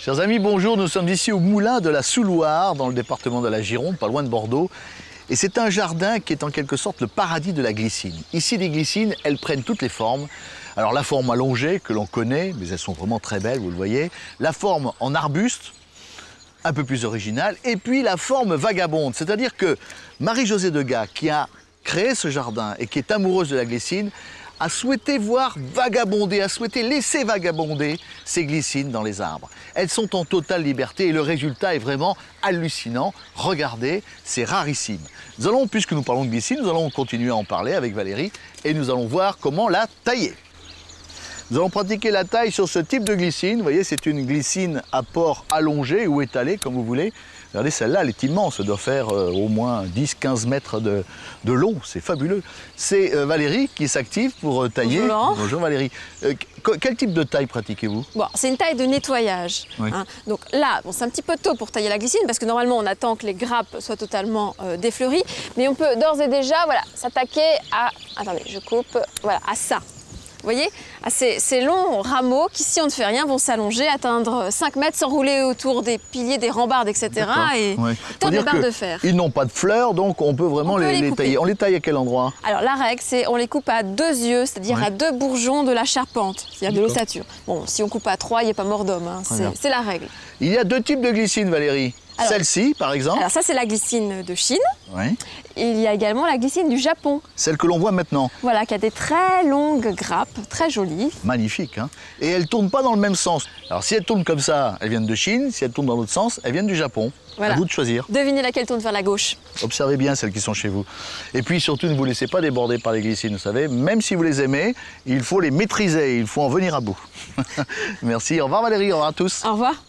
Chers amis, bonjour. Nous sommes ici au moulin de la Souloire, dans le département de la Gironde, pas loin de Bordeaux. Et c'est un jardin qui est en quelque sorte le paradis de la glycine. Ici, les glycines, elles prennent toutes les formes. Alors la forme allongée, que l'on connaît, mais elles sont vraiment très belles, vous le voyez. La forme en arbuste, un peu plus originale. Et puis la forme vagabonde, c'est-à-dire que Marie-Josée Degas, qui a créé ce jardin et qui est amoureuse de la glycine, a souhaité voir vagabonder, a souhaité laisser vagabonder ces glycines dans les arbres. Elles sont en totale liberté et le résultat est vraiment hallucinant. Regardez, c'est rarissime. Nous allons, puisque nous parlons de glycine, nous allons continuer à en parler avec Valérie et nous allons voir comment la tailler. Nous allons pratiquer la taille sur ce type de glycine. Vous voyez, c'est une glycine à port allongé ou étalé, comme vous voulez. Regardez, celle-là, elle est immense. Elle doit faire au moins 10-15 mètres de long. C'est fabuleux. C'est Valérie qui s'active pour tailler. Bonjour. Bonjour Valérie. Quel type de taille pratiquez-vous? Bon, c'est une taille de nettoyage. Oui. Hein. Donc là, bon, c'est un petit peu tôt pour tailler la glycine parce que normalement, on attend que les grappes soient totalement défleuries. Mais on peut d'ores et déjà s'attaquer à... Attendez, je coupe. Voilà, à ça. Vous voyez, à ces longs rameaux qui, si on ne fait rien, vont s'allonger, atteindre 5 mètres, s'enrouler autour des piliers, des rambardes, etc. Et tordre les barres de fer. Ils n'ont pas de fleurs, donc on peut vraiment les tailler. On les taille à quel endroit? Alors la règle, c'est on les coupe à 2 yeux, c'est-à-dire à 2 bourgeons de la charpente, c'est-à-dire de l'ossature. Bon, si on coupe à 3, il n'y a pas mort d'homme, hein. C'est la règle. Il y a 2 types de glycine, Valérie. Celle-ci, par exemple. Alors ça, c'est la glycine de Chine. Oui. Et il y a également la glycine du Japon. Celle que l'on voit maintenant. Voilà, qui a des très longues grappes, très jolies. Magnifique, hein. Et elles ne tournent pas dans le même sens. Alors si elles tournent comme ça, elles viennent de Chine. Si elles tournent dans l'autre sens, elles viennent du Japon. Voilà. À vous de choisir. Devinez laquelle tourne vers la gauche. Observez bien celles qui sont chez vous. Et puis surtout, ne vous laissez pas déborder par les glycines, vous savez. Même si vous les aimez, il faut les maîtriser, il faut en venir à bout. Merci, au revoir Valérie, au revoir à tous. Au revoir.